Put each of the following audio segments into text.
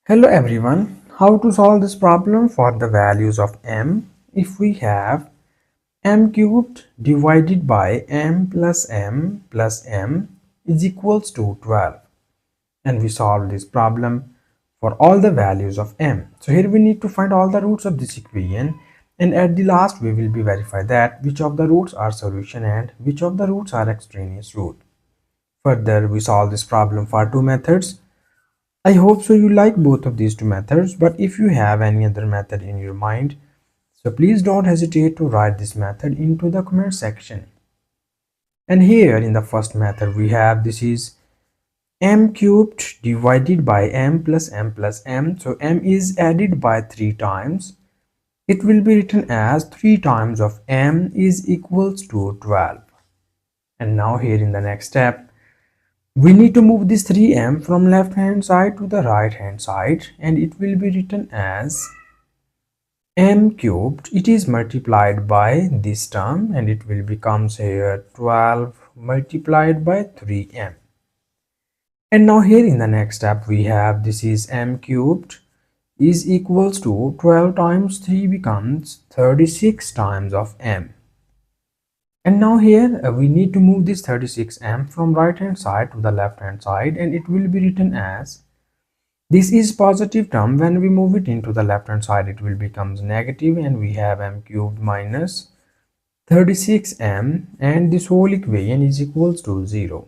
Hello everyone, how to solve this problem for the values of m if we have m cubed divided by m plus m is equals to 12, and we solve this problem for all the values of m. So here we need to find all the roots of this equation, and at the last we will be verify that which of the roots are solution and which of the roots are extraneous root. Further, we solve this problem for two methods. I hope so you like both of these two methods, but if you have any other method in your mind, so please don't hesitate to write this method into the comment section. And here in the first method we have, this is m cubed divided by m plus m. So m is added by 3 times. It will be written as 3 times of m is equals to 12. And now here in the next step, we need to move this 3m from left hand side to the right hand side, and it will be written as m cubed. It is multiplied by this term and it will becomes here 12 multiplied by 3m. And now here in the next step we have, this is m cubed is equals to 12 times 3 becomes 36 times of m. And now here we need to move this 36m from right hand side to the left hand side, and it will be written as, this is positive term, when we move it into the left hand side it will becomes negative, and we have m cubed minus 36m, and this whole equation is equals to 0.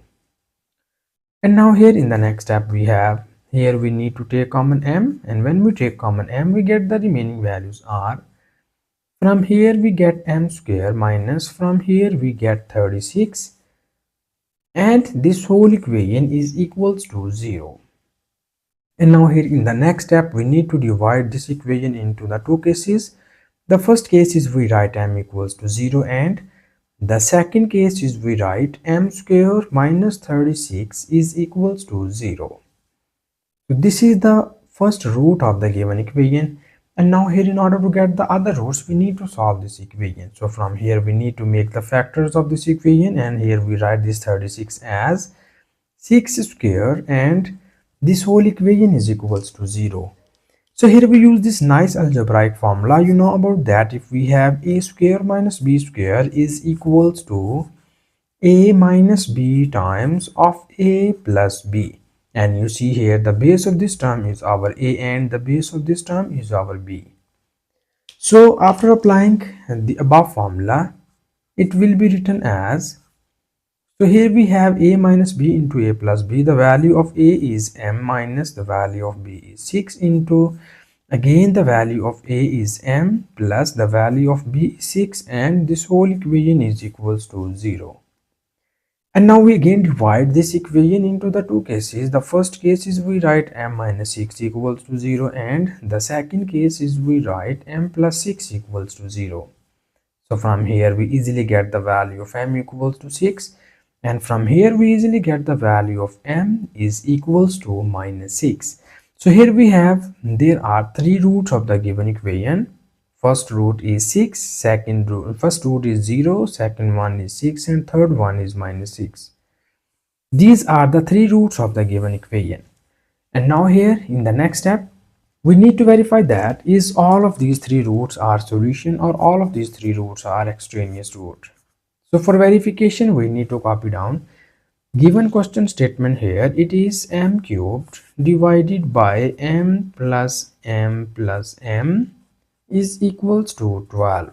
And now here in the next step we have, here we need to take common m, and when we take common m we get the remaining values are, from here we get m square minus from here we get 36, and this whole equation is equals to 0. And now here in the next step we need to divide this equation into the two cases. The first case is we write m equals to 0, and the second case is we write m square minus 36 is equals to 0. So this is the first root of the given equation. And now here, in order to get the other roots, we need to solve this equation. So from here we need to make the factors of this equation, and here we write this 36 as 6 square, and this whole equation is equals to 0. So here we use this nice algebraic formula. You know about that. If we have a square minus b square is equals to a minus b times of a plus b. And you see here the base of this term is our a and the base of this term is our b. So after applying the above formula, it will be written as, so here we have a minus b into a plus b. The value of a is m minus the value of b is 6 into, again the value of a is m plus the value of b is 6, and this whole equation is equals to 0. And now we again divide this equation into the two cases. The first case is we write m minus 6 equals to 0, and the second case is we write m plus 6 equals to 0. So from here we easily get the value of m equals to 6, and from here we easily get the value of m is equals to minus 6. So here we have, there are three roots of the given equation. First root is 6, first root is 0, second one is 6, and third one is minus 6. These are the three roots of the given equation. And now here in the next step we need to verify that is all of these three roots are solution or all of these three roots are extraneous root. So for verification we need to copy down given question statement. Here it is m cubed divided by m plus m is equals to 12.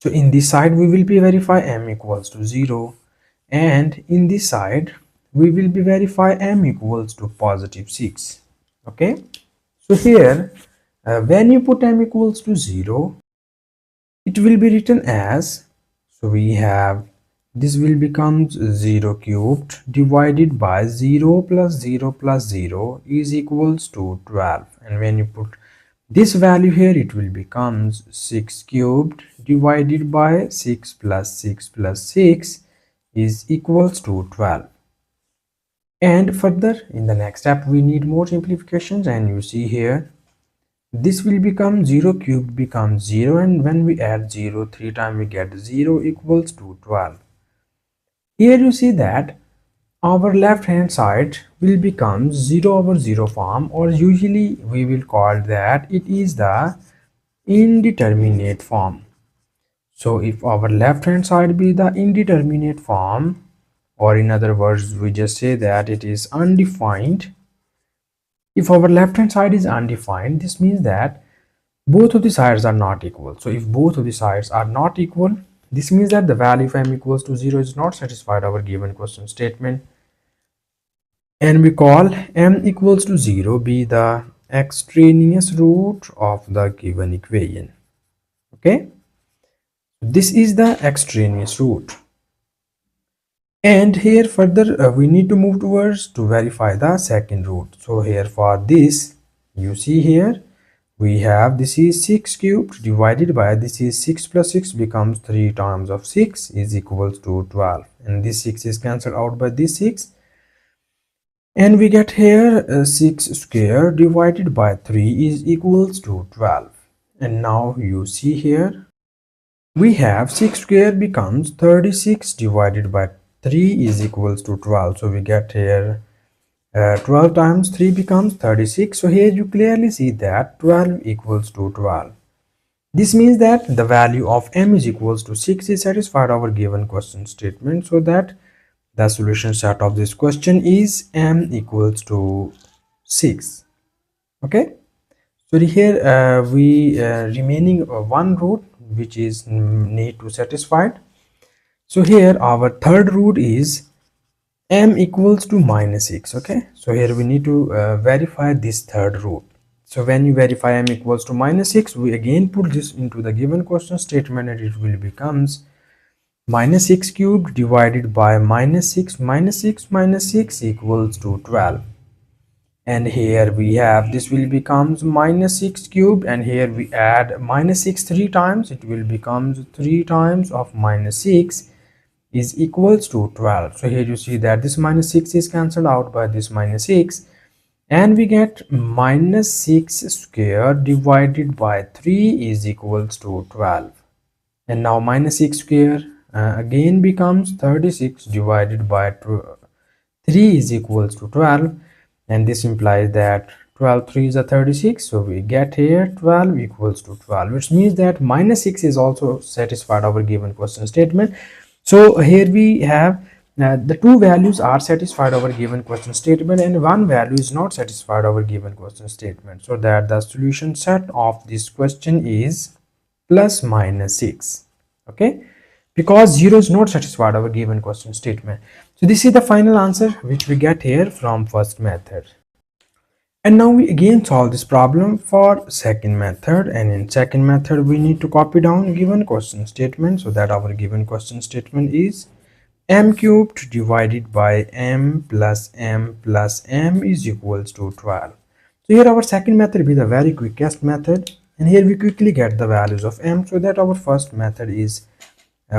So in this side we will be verify m equals to 0, and in this side we will be verify m equals to positive 6. Okay, so here when you put m equals to 0, it will be written as, so we have, this will becomes 0 cubed divided by 0 plus 0 plus 0 is equals to 12, and when you put this value here it will becomes 6 cubed divided by 6 plus 6 plus 6 is equals to 12. And further in the next step we need more simplifications, and you see here this will become 0 cubed becomes 0, and when we add 0 3 times we get 0 equals to 12. Here you see that our left hand side will become 0 over 0 form, or usually we will call that it is the indeterminate form. So if our left hand side be the indeterminate form, or in other words we just say that it is undefined. If our left hand side is undefined, this means that both of the sides are not equal. So if both of the sides are not equal, this means that the value of m equals to 0 is not satisfied our given question statement, and we call m equals to 0 be the extraneous root of the given equation. Okay, this is the extraneous root. And here further we need to move towards to verify the second root. So here for this, you see here we have this is 6 cubed divided by this is 6 plus 6 becomes 3 times of 6 is equals to 12, and this 6 is cancelled out by this 6, and we get here 6 square divided by 3 is equals to 12. And now you see here we have 6 square becomes 36 divided by 3 is equals to 12. So we get here 12 times 3 becomes 36. So here you clearly see that 12 equals to 12. This means that the value of m is equals to 6 is satisfied our given question statement. So that the solution set of this question is m equals to 6. Okay. So here we remaining one root which is need to satisfied. So here our third root is m equals to minus 6. Okay, so here we need to verify this third root. So when you verify m equals to minus 6, we again put this into the given question statement, and it will becomes minus 6 cubed divided by minus 6 minus 6 minus 6 equals to 12. And here we have this will becomes minus 6 cubed, and here we add minus 6 3 times, it will becomes 3 times of minus 6 is equals to 12. So here you see that this minus 6 is cancelled out by this minus 6, and we get minus 6 square divided by 3 is equals to 12. And now minus 6 square again becomes 36 divided by 3 is equals to 12, and this implies that 12 3 is a 36. So we get here 12 equals to 12, which means that minus 6 is also satisfied our given question statement. So here we have the two values are satisfied our given question statement, and one value is not satisfied our given question statement. So that the solution set of this question is plus minus 6. Okay, because 0 is not satisfied our given question statement. So this is the final answer which we get here from first method. And now we again solve this problem for second method, and in second method we need to copy down given question statement. So that our given question statement is m cubed divided by m plus m is equals to 12. So here our second method be the very quickest method, and here we quickly get the values of m. So that our first method is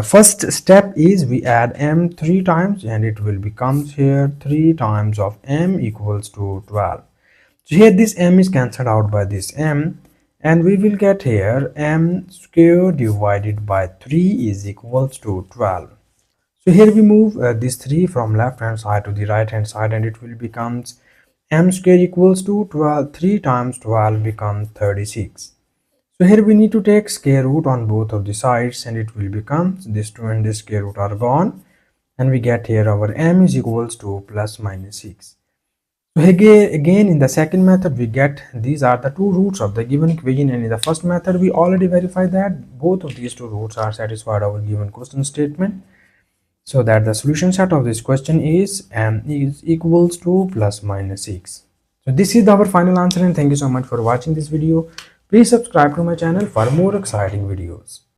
first step is we add m 3 times, and it will becomes here 3 times of m equals to 12. So here this m is cancelled out by this m, and we will get here m square divided by 3 is equals to 12. So here we move this 3 from left hand side to the right hand side, and it will becomes m square equals to 12. 3 times 12 becomes 36. So here we need to take square root on both of the sides, and it will become this 2 and this square root are gone, and we get here our m is equals to plus minus 6. So again in the second method we get these are the two roots of the given equation, and in the first method we already verified that both of these two roots are satisfied our given question statement. So that the solution set of this question is m is equals to plus minus 6. So this is our final answer, and thank you so much for watching this video. Please subscribe to my channel for more exciting videos.